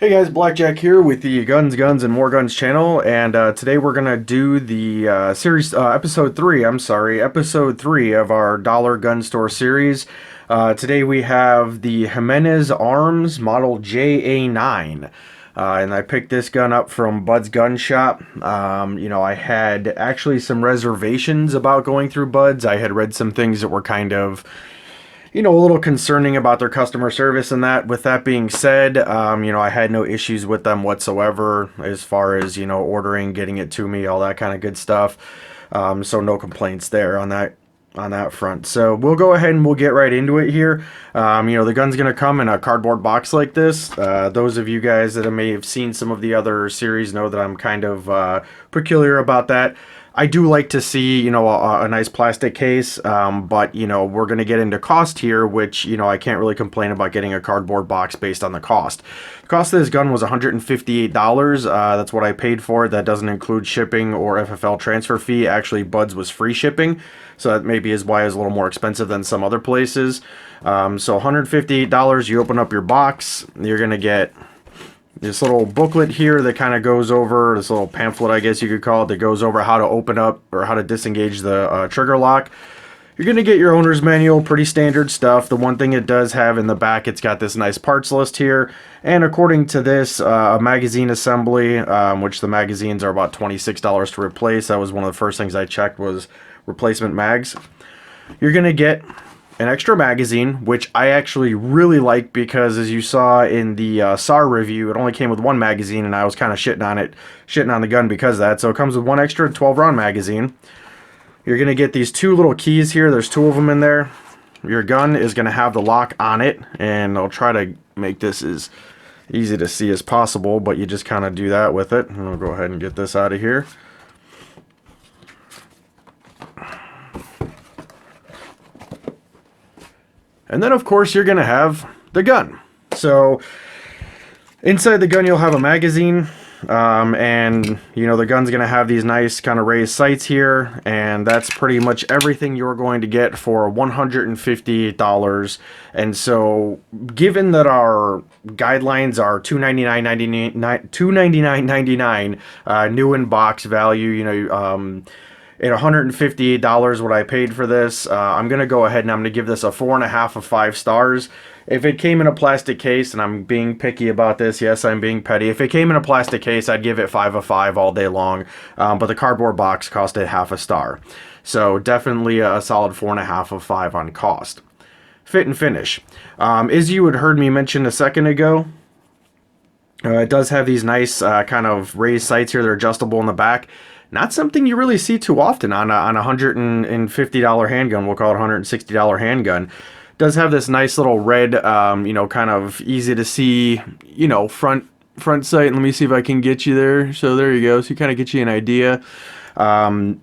Hey guys, Blackjack here with the Guns, and More Guns channel, and today we're gonna do the episode 3. Episode 3 of our Dollar Gun Store series. Today we have the Jimenez Arms model JA9. And I picked this gun up from Bud's Gun Shop. I had actually some reservations about going through Bud's. I had read some things that were kind of a little concerning about their customer service and that. With that being said, I had no issues with them whatsoever as far as, ordering, getting it to me, all that kind of good stuff. So no complaints there on that front. So we'll go ahead and we'll get right into it here. The gun's going to come in a cardboard box like this. Those of you guys that may have seen some of the other series know that I'm kind of peculiar about that. I do like to see, a nice plastic case, but, we're going to get into cost here, which, I can't really complain about getting a cardboard box based on the cost. The cost of this gun was $158. That's what I paid for it. That doesn't include shipping or FFL transfer fee. Actually, Bud's was free shipping, so that maybe is why it's a little more expensive than some other places. So $158, you open up your box, you're going to get this little booklet here that kind of goes over, this little pamphlet, I guess you could call it, that goes over how to open up or how to disengage the trigger lock. You're going to get your owner's manual, pretty standard stuff. The one thing it does have in the back, it's got this nice parts list here. And according to this, a magazine assembly, which the magazines are about $26 to replace. That was one of the first things I checked was replacement mags. You're going to get an extra magazine, which I actually really like because, as you saw in the SAR review, it only came with one magazine, and I was kind of shitting on the gun because of that. So it comes with one extra 12-round magazine. You're going to get these two little keys here. There's two of them in there. Your gun is going to have the lock on it, and I'll try to make this as easy to see as possible, but you just kind of do that with it. And I'll go ahead and get this out of here. And then, of course, you're going to have the gun. So inside the gun, you'll have a magazine. And, the gun's going to have these nice kind of raised sights here. And that's pretty much everything you're going to get for $158. And so, given that our guidelines are $299.99 new in box value, at $158 what I paid for this, I'm going to go ahead and I'm going to give this a 4.5 of 5 stars. If it came in a plastic case, and I'm being picky about this, yes, I'm being petty. If it came in a plastic case, I'd give it 5 of 5 all day long. But the cardboard box cost it half a star. So definitely a solid 4.5 of 5 on cost. Fit and finish. As you had heard me mention a second ago, it does have these nice kind of raised sights here. They're adjustable in the back. Not something you really see too often on a $150 handgun. We'll call it a $160 handgun. Does have this nice little red, kind of easy to see, front sight. Let me see if I can get you there. So there you go. So you kind of get you an idea. The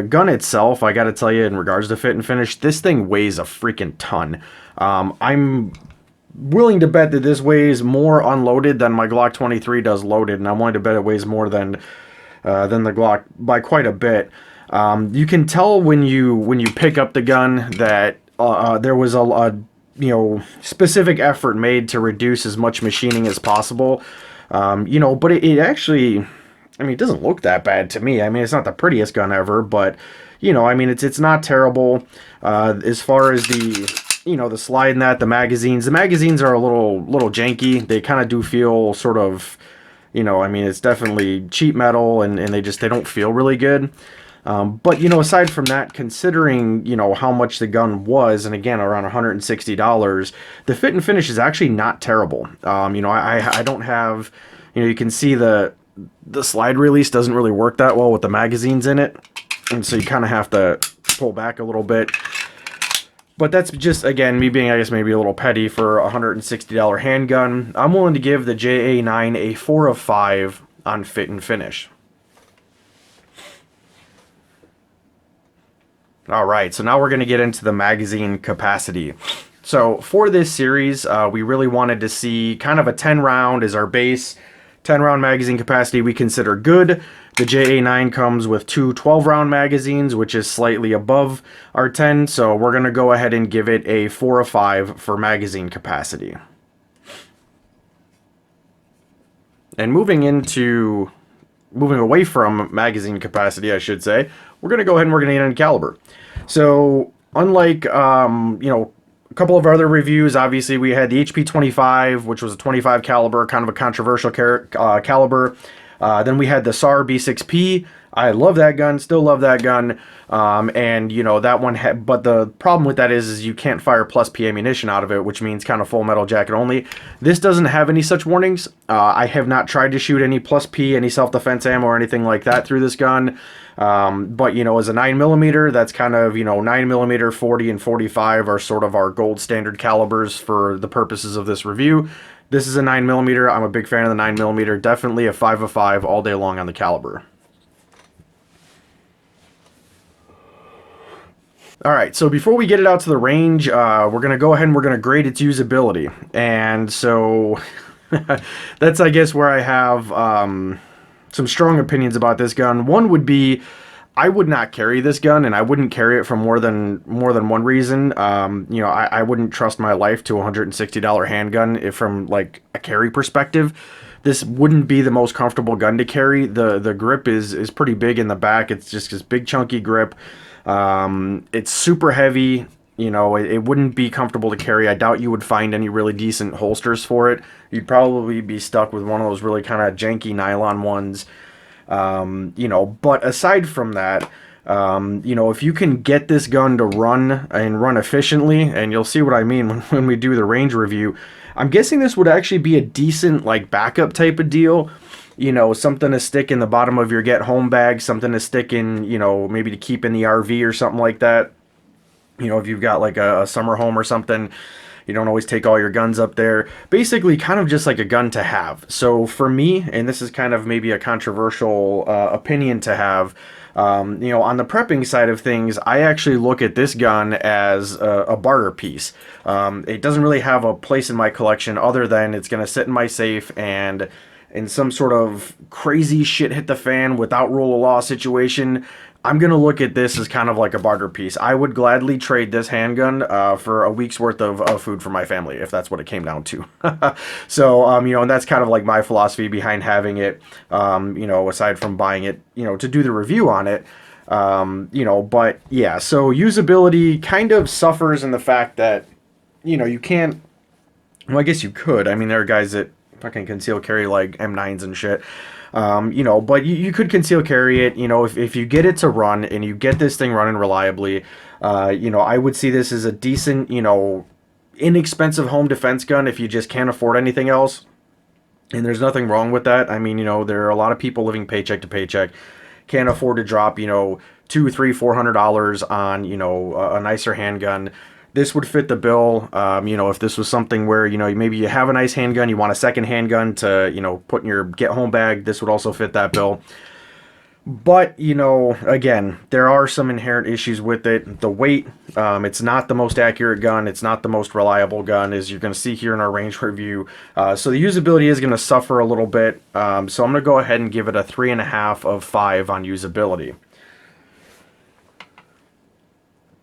gun itself, I got to tell you, in regards to fit and finish, this thing weighs a freaking ton. I'm willing to bet that this weighs more unloaded than my Glock 23 does loaded, and I'm willing to bet it weighs more than the Glock by quite a bit. You can tell when you pick up the gun that there was a specific effort made to reduce as much machining as possible. But it actually, it doesn't look that bad to me. It's not the prettiest gun ever, but it's not terrible. As far as the slide in that, the magazines are a little janky. They kind of do feel sort of, it's definitely cheap metal, and they don't feel really good. But, aside from that, considering, how much the gun was, and again, around $160, the fit and finish is actually not terrible. I don't have, you can see the slide release doesn't really work that well with the magazines in it. And so you kind of have to pull back a little bit. But that's just, again, me being, I guess, maybe a little petty for a $160 handgun. I'm willing to give the JA9 a 4 of 5 on fit and finish. Alright, so now we're going to get into the magazine capacity. So for this series, we really wanted to see kind of a 10 round as our base. 10 round magazine capacity we consider good. The JA9 comes with two 12-round magazines, which is slightly above our 10, so we're going to go ahead and give it a 4 of 5 for magazine capacity. And moving away from magazine capacity, I should say, we're going to go ahead and we're going to get into caliber. So unlike a couple of other reviews, obviously we had the HP 25, which was a 25 caliber, kind of a controversial caliber. Then we had the SAR B6P. I love that gun, still love that gun. And that one but the problem with that is you can't fire plus P ammunition out of it, which means kind of full metal jacket only. This doesn't have any such warnings. I have not tried to shoot any plus P, any self-defense ammo or anything like that through this gun. But as a 9mm, that's kind of 9mm, 40 and 45 are sort of our gold standard calibers for the purposes of this review. This is a 9mm. I'm a big fan of the 9mm. Definitely a 5 of 5 all day long on the caliber. All right, so before we get it out to the range, we're going to go ahead and we're going to grade its usability. And so that's, I guess, where I have some strong opinions about this gun. One would be I would not carry this gun, and I wouldn't carry it for more than one reason. I wouldn't trust my life to a $160 handgun if from like a carry perspective. This wouldn't be the most comfortable gun to carry. The grip is pretty big in the back. It's just this big chunky grip. It's super heavy. It wouldn't be comfortable to carry. I doubt you would find any really decent holsters for it. You'd probably be stuck with one of those really kind of janky nylon ones. But aside from that, if you can get this gun to run efficiently, and you'll see what I mean when we do the range review, I'm guessing this would actually be a decent like backup type of deal. Something to stick in the bottom of your get home bag, something to stick in, maybe to keep in the RV or something like that. If you've got like a summer home or something, you don't always take all your guns up there. Basically, kind of just like a gun to have. So for me, and this is kind of maybe a controversial opinion to have, on the prepping side of things, I actually look at this gun as a barter piece. It doesn't really have a place in my collection other than it's going to sit in my safe, and in some sort of crazy shit hit the fan without rule of law situation, I'm going to look at this as kind of like a barter piece. I would gladly trade this handgun for a week's worth of food for my family, if that's what it came down to. So, and that's kind of like my philosophy behind having it, aside from buying it, to do the review on it. But yeah, so usability kind of suffers in the fact that, you can't, well, I guess you could. I mean, there are guys that fucking conceal carry like M9s and shit. But you could conceal carry it, if you get it to run and you get this thing running reliably, I would see this as a decent, inexpensive home defense gun if you just can't afford anything else. And there's nothing wrong with that. I mean, there are a lot of people living paycheck to paycheck, can't afford to drop, $200, $300, $400 on, a nicer handgun. This would fit the bill. If this was something where, maybe you have a nice handgun, you want a second handgun to, put in your get home bag, this would also fit that bill. But, again, there are some inherent issues with it. The weight, it's not the most accurate gun. It's not the most reliable gun, as you're going to see here in our range review. So the usability is going to suffer a little bit. So I'm going to go ahead and give it a 3.5 of 5 on usability.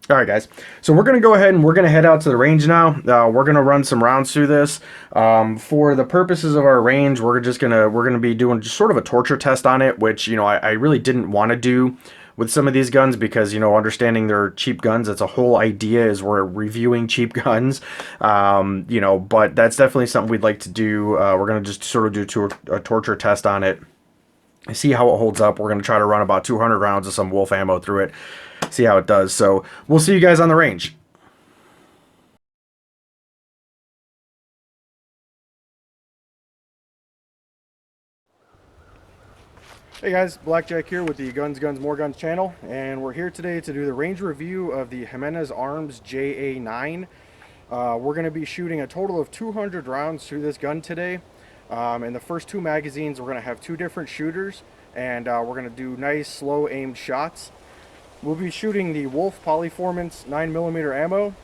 All right, guys. So we're going to go ahead and we're going to head out to the range now. We're going to run some rounds through this. For the purposes of our range, we're going to be doing just sort of a torture test on it, which, I really didn't want to do with some of these guns because, understanding they're cheap guns, that's a whole idea is we're reviewing cheap guns. But that's definitely something we'd like to do. We're going to just sort of do a torture test on it. See how it holds up. We're going to try to run about 200 rounds of some wolf ammo through it. See how it does. So we'll see you guys on the range. Hey guys, Blackjack here with the Guns, More Guns channel, and we're here today to do the range review of the Jimenez Arms JA9. We're going to be shooting a total of 200 rounds through this gun today. In the first two magazines, we're going to have two different shooters, and we're going to do nice, slow aimed shots. We'll be shooting the Wolf Polyformance 9mm ammo.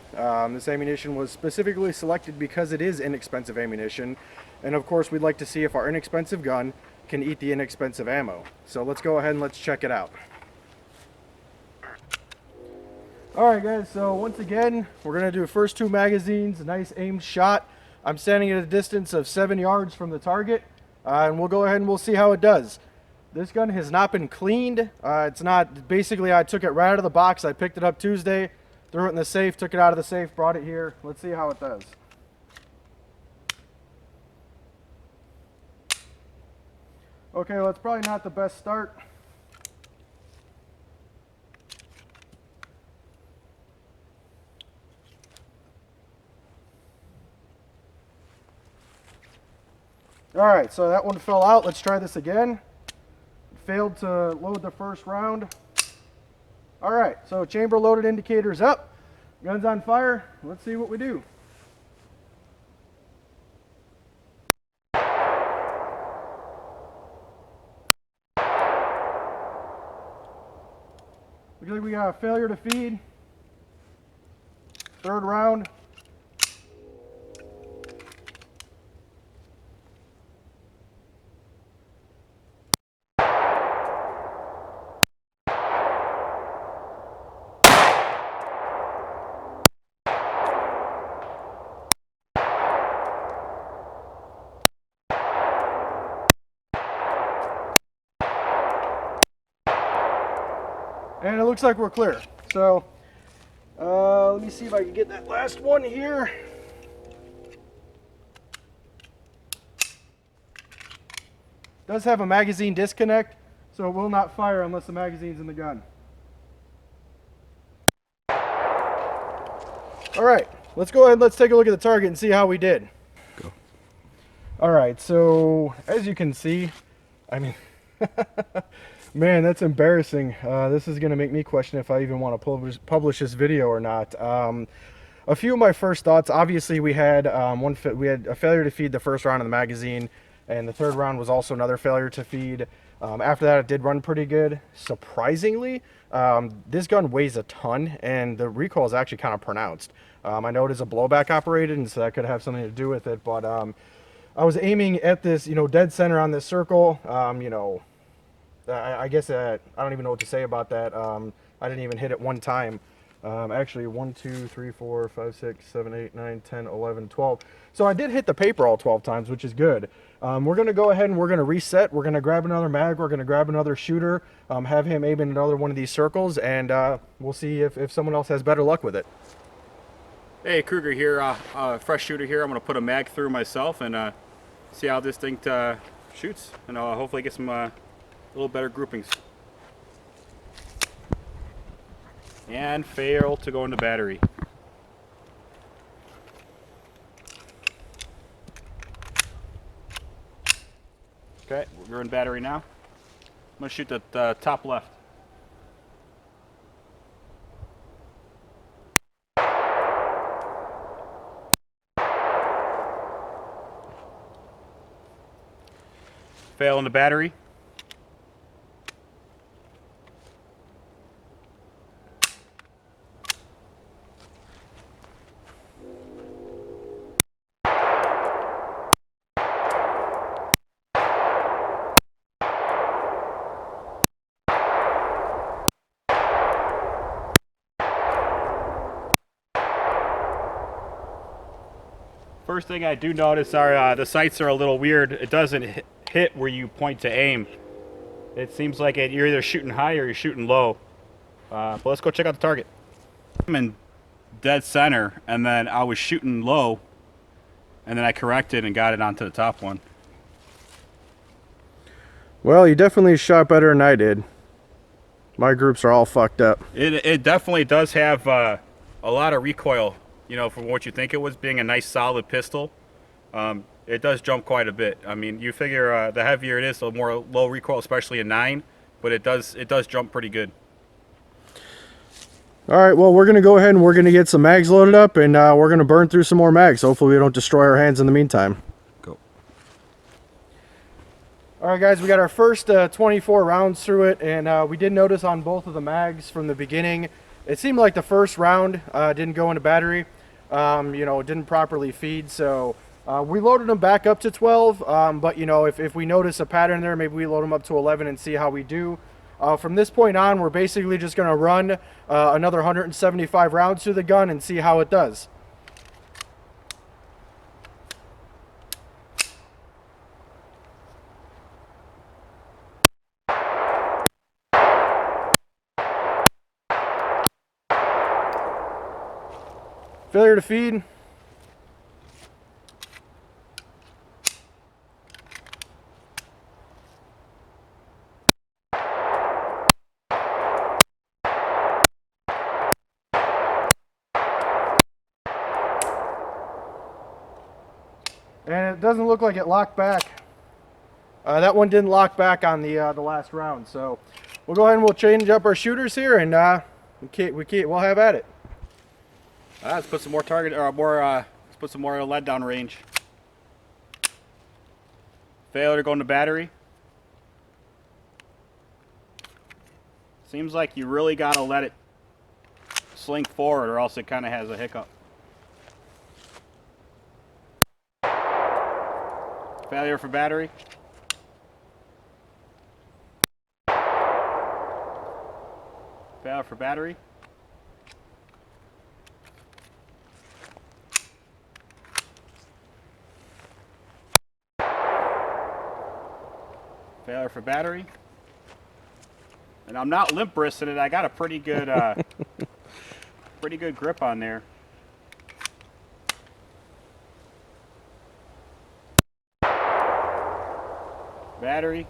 This ammunition was specifically selected because it is inexpensive ammunition. And of course, we'd like to see if our inexpensive gun can eat the inexpensive ammo. So let's go ahead and let's check it out. Alright guys, so once again, we're going to do first two magazines, a nice aimed shot. I'm standing at a distance of 7 yards from the target. and we'll go ahead and we'll see how it does. This gun has not been cleaned. It's not, basically I took it right out of the box. I picked it up Tuesday, threw it in the safe, took it out of the safe, brought it here. Let's see how it does. Okay, well, it's probably not the best start. All right, so that one fell out. Let's try this again. Failed to load the first round. All right, so chamber loaded indicator's up. Gun's on fire. Let's see what we do. Looks like we got a failure to feed. Third round. And it looks like we're clear. So let me see if I can get that last one here. Does have a magazine disconnect, so it will not fire unless the magazine's in the gun. All right, let's go ahead and let's take a look at the target and see how we did. Go. All right, so as you can see, I mean, man, that's embarrassing. This is going to make me question if I even want to publish this video or not. A few of my first thoughts, obviously we had we had a failure to feed the first round of the magazine, and the third round was also another failure to feed. After that, it did run pretty good. Surprisingly, this gun weighs a ton, and the recoil is actually kind of pronounced. I know it is a blowback operated, and so that could have something to do with it, but I was aiming at this, you know, dead center on this circle. You know, I guess I don't even know what to say about that. I didn't even hit it one time. Actually, 1, 2, 3, 4, 5, 6, 7, 8, 9, 10, 11, 12. So I did hit the paper all 12 times, which is good. We're going to go ahead and we're going to reset. We're going to grab another mag. We're going to grab another shooter, have him aim in another one of these circles, and we'll see if someone else has better luck with it. Hey, Kruger here, fresh shooter here. I'm going to put a mag through myself and see how this thing shoots, and hopefully get some little better groupings. And fail to go into battery. Okay, we're in battery now. I'm going to shoot the top left. Fail in the battery. First thing I do notice are the sights are a little weird. It doesn't hit where you point to aim. It seems like you're either shooting high or you're shooting low. But let's go check out the target. I'm in dead center, and then I was shooting low, and then I corrected and got it onto the top one. Well, you definitely shot better than I did. My groups are all fucked up. It definitely does have a lot of recoil. You know, from what you think it was, being a nice solid pistol, it does jump quite a bit. I mean, you figure the heavier it is, the more low recoil, especially a 9, but it does jump pretty good. All right, well, we're going to go ahead and we're going to get some mags loaded up, and we're going to burn through some more mags. Hopefully we don't destroy our hands in the meantime. Go. All right, guys, we got our first 24 rounds through it, and we did notice on both of the mags from the beginning, it seemed like the first round didn't go into battery. You know, it didn't properly feed, so we loaded them back up to 12, but you know, if we notice a pattern there, maybe we load them up to 11 and see how we do. From this point on, we're basically just going to run another 175 rounds through the gun and see how it does. Failure to feed. And it doesn't look like it locked back. That one didn't lock back on the last round. So we'll go ahead and we'll change up our shooters here, and we'll have at it. Let's put some more target, or let's put some more lead down range. Failure to go into battery. Seems like you really gotta let it slink forward, or else it kind of has a hiccup. Failure for battery. Failure for battery. Failure for battery. And I'm not limp wristing it. I got a pretty good pretty good grip on there. Battery.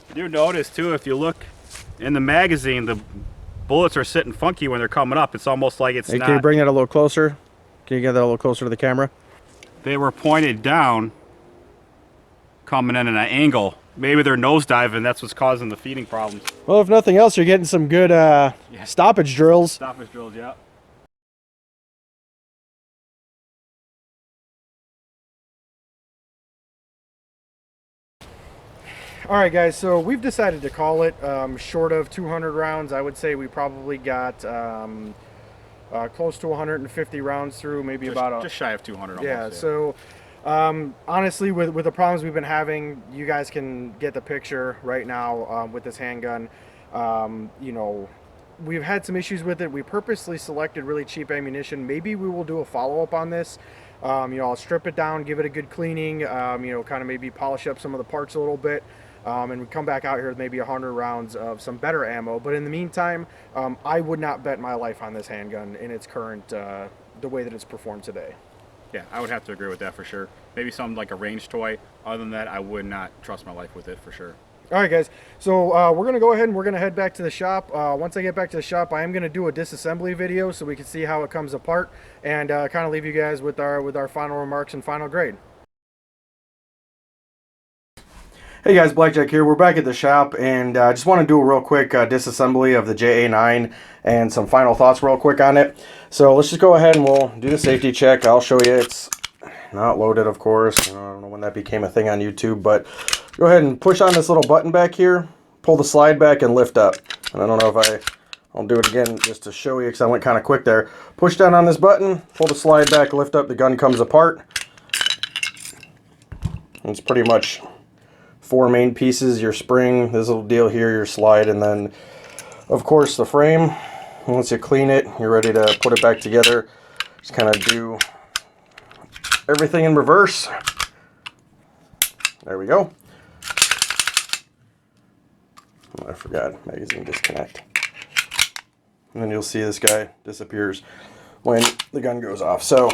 You do notice too, if you look in the magazine, the bullets are sitting funky when they're coming up. It's almost like it's not. Can you bring that a little closer? Can you get that a little closer to the camera? They were pointed down, coming in at an angle. Maybe they're nosediving. That's what's causing the feeding problems. Well, if nothing else, you're getting some good stoppage drills. Stoppage drills, yeah. All right, guys, so we've decided to call it short of 200 rounds. I would say we probably got close to 150 rounds through, maybe just shy of 200 almost, yeah. So honestly, with the problems we've been having, you guys can get the picture right now with this handgun. You know, we've had some issues with it. We purposely selected really cheap ammunition. Maybe we will do a follow-up on this. You know, I'll strip it down, give it a good cleaning, you know, kind of maybe polish up some of the parts a little bit. And we come back out here with maybe 100 rounds of some better ammo. But in the meantime, I would not bet my life on this handgun in its current, the way that it's performed today. Yeah, I would have to agree with that for sure. Maybe something like a range toy. Other than that, I would not trust my life with it for sure. All right, guys. So we're going to go ahead and we're going to head back to the shop. Once I get back to the shop, I am going to do a disassembly video so we can see how it comes apart and kind of leave you guys with our final remarks and final grade. Hey guys, Blackjack here. We're back at the shop, and I just want to do a real quick disassembly of the JA9 and some final thoughts real quick on it. So let's just go ahead and we'll do the safety check. I'll show you it's not loaded, of course. You know, I don't know when that became a thing on YouTube, but go ahead and push on this little button back here, pull the slide back, and lift up. And I don't know if I'll do it again just to show you because I went kind of quick there. Push down on this button, pull the slide back, lift up, the gun comes apart. It's pretty much four main pieces: your spring, this little deal here, your slide, and then of course the frame. Once you clean it, you're ready to put it back together. Just kind of do everything in reverse. There we go. Oh, I forgot, magazine disconnect. And then you'll see this guy disappears when the gun goes off. So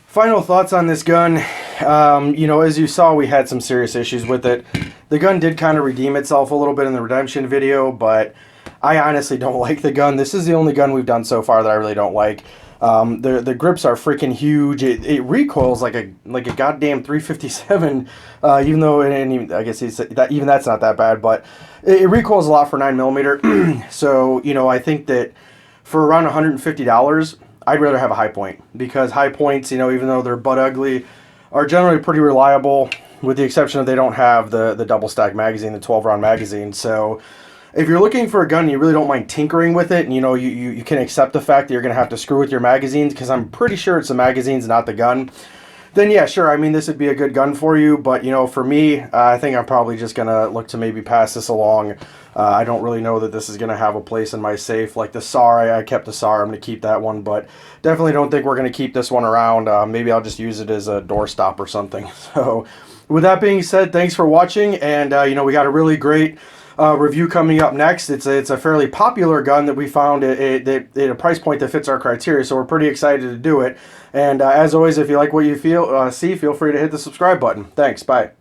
final thoughts on this gun. You know, as you saw, we had some serious issues with it. The gun did kind of redeem itself a little bit in the redemption video, but I honestly don't like the gun. This is the only gun we've done so far that I really don't like. The grips are freaking huge. It recoils like a goddamn 357, even though I guess even that's not that bad, but it recoils a lot for 9mm. So, you know, I think that for around $150, I'd rather have a high point, because high points, you know, even though they're butt ugly, are generally pretty reliable, with the exception of they don't have the double stack magazine, the 12-round magazine. So if you're looking for a gun and you really don't mind tinkering with it, and you know you can accept the fact that you're going to have to screw with your magazines, because I'm pretty sure it's the magazines, not the gun, then yeah, sure, I mean, this would be a good gun for you. But, you know, for me, I think I'm probably just going to look to maybe pass this along. I don't really know that this is going to have a place in my safe. Like the SAR, I kept the SAR. I'm going to keep that one, but definitely don't think we're going to keep this one around. Maybe I'll just use it as a doorstop or something. So with that being said, thanks for watching, and we got a really great review coming up next. It's a fairly popular gun that we found at a price point that fits our criteria, so we're pretty excited to do it. And as always, if you like what you see, feel free to hit the subscribe button. Thanks. Bye.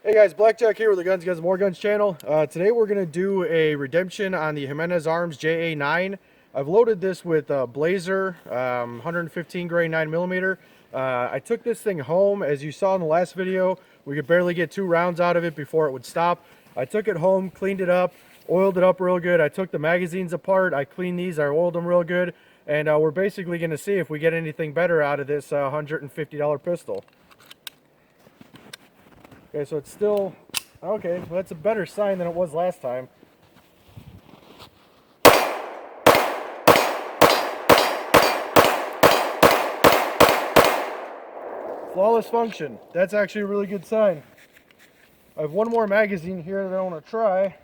Hey guys, Blackjack here with the Guns, Guns, More Guns channel. Today we're going to do a redemption on the Jimenez Arms JA9. I've loaded this with Blazer 115 grain 9mm. I took this thing home. As you saw in the last video, we could barely get 2 rounds out of it before it would stop. I took it home, cleaned it up, oiled it up real good. I took the magazines apart, I cleaned these, I oiled them real good, and we're basically going to see if we get anything better out of this $150 pistol. Okay, so it's still, okay, well, that's a better sign than it was last time. Flawless function. That's actually a really good sign. I have one more magazine here that I want to try.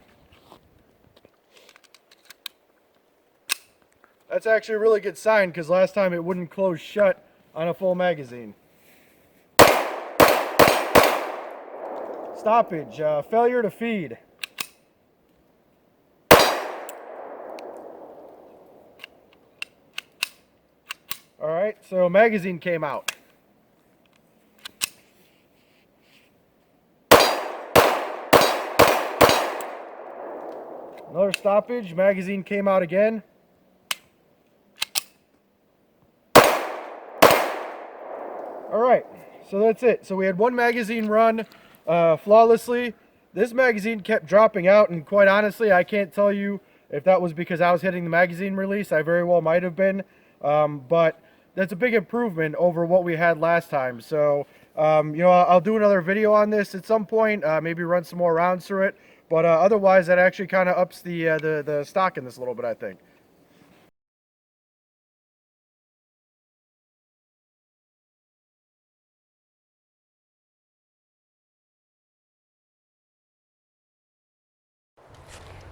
That's actually a really good sign because last time it wouldn't close shut on a full magazine. Stoppage, failure to feed. Alright, so magazine came out. Another stoppage, magazine came out again. Alright, so that's it. So we had one magazine run flawlessly. This magazine kept dropping out, and quite honestly, I can't tell you if that was because I was hitting the magazine release. I very well might have been, but that's a big improvement over what we had last time. So I'll do another video on this at some point, maybe run some more rounds through it, but otherwise that actually kind of ups the stock in this a little bit, I think.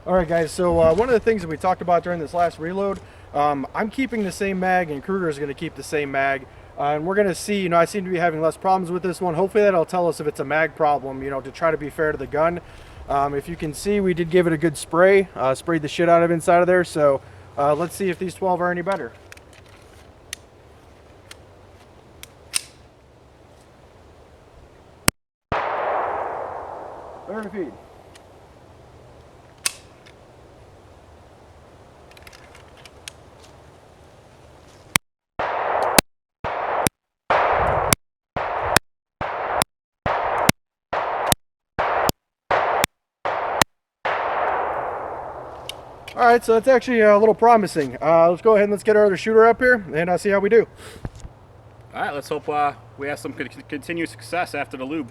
Alright guys, so one of the things that we talked about during this last reload, I'm keeping the same mag and Kruger's going to keep the same mag, and we're going to see, I seem to be having less problems with this one. Hopefully that'll tell us if it's a mag problem, to try to be fair to the gun. If you can see, we did give it a good spray, sprayed the shit out of inside of there, so let's see if these 12 are any better. Failure to feed. Alright, so that's actually a little promising. Let's go ahead and let's get our other shooter up here and see how we do. Alright, let's hope we have some continued success after the lube.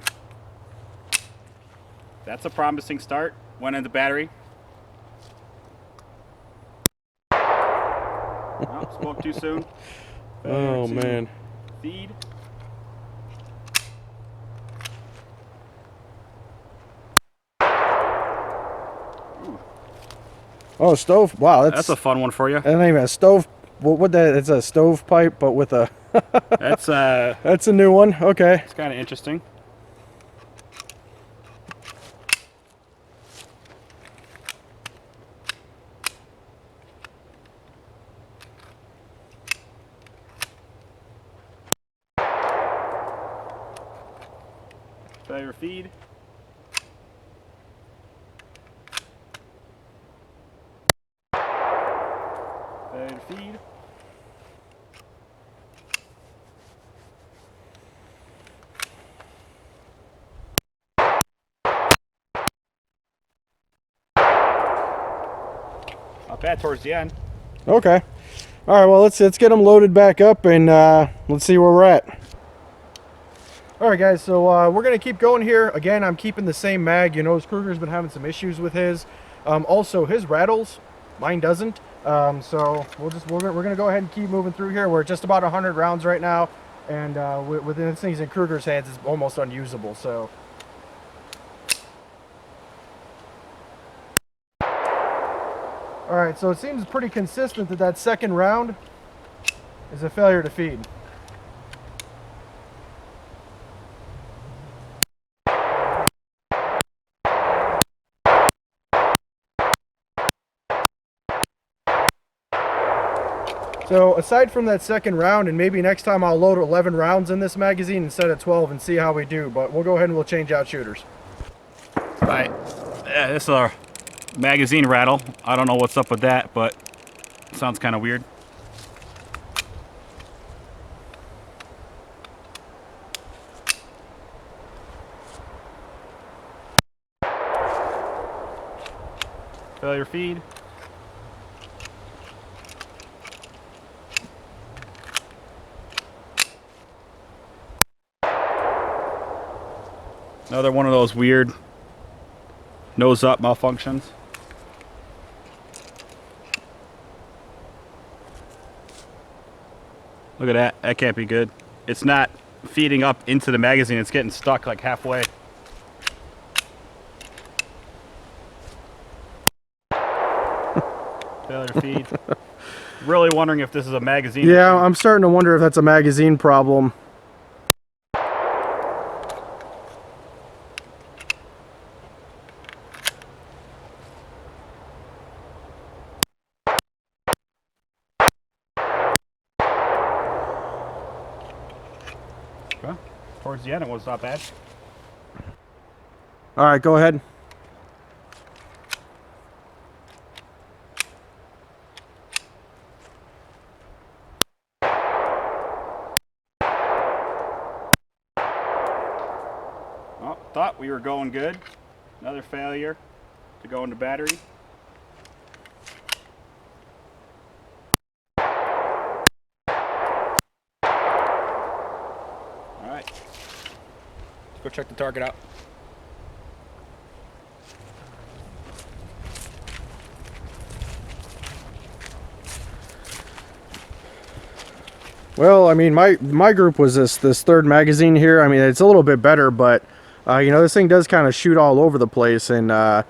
That's a promising start. Went in the battery. Oh, spoke too soon. Oh man. Feed. Oh, stove! Wow, that's a fun one for you. That's not even a stove. What that? It's a stove pipe, but with a. That's a new one. Okay. It's kind of interesting. Failure feed. Failure feed. Not bad towards the end. Okay. All right. Well, let's get them loaded back up and let's see where we're at. All right, guys. So we're gonna keep going here. Again, I'm keeping the same mag. Kruger's been having some issues with his. Also, his rattles. Mine doesn't. So we're gonna go ahead and keep moving through here. We're just about 100 rounds right now, and with this thing's in Kruger's hands, it's almost unusable. So. All right, so it seems pretty consistent that second round is a failure to feed. So aside from that second round, and maybe next time I'll load 11 rounds in this magazine instead of 12 and see how we do, but we'll go ahead and we'll change out shooters. All right, yeah, this is our magazine rattle. I don't know what's up with that, but it sounds kind of weird. Failure feed. Another one of those weird nose up malfunctions. Look at that. That can't be good. It's not feeding up into the magazine. It's getting stuck like halfway. Failure feed. Really wondering if this is a magazine issue. I'm starting to wonder if that's a magazine problem. Well, towards the end it was not bad. All right, go ahead. Oh, thought we were going good. Another failure to go into battery. All right, let's go check the target out. Well, I mean, my group was this third magazine here. I mean, it's a little bit better, but you know, this thing does kind of shoot all over the place. And I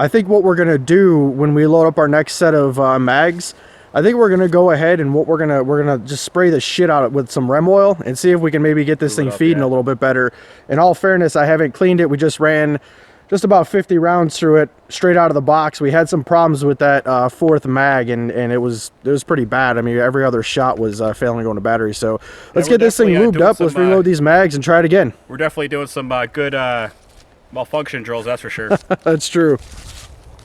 think what we're gonna do when we load up our next set of mags, I think we're gonna go ahead and we're gonna just spray the shit out with some rem oil and see if we can maybe get this thing feeding a little bit better. In all fairness, I haven't cleaned it. We just ran just about 50 rounds through it straight out of the box. We had some problems with that fourth mag, and it was pretty bad. I mean, every other shot was failing to go into battery. So let's get this thing lubed up. Let's reload these mags and try it again. We're definitely doing some good malfunction drills, that's for sure. That's true.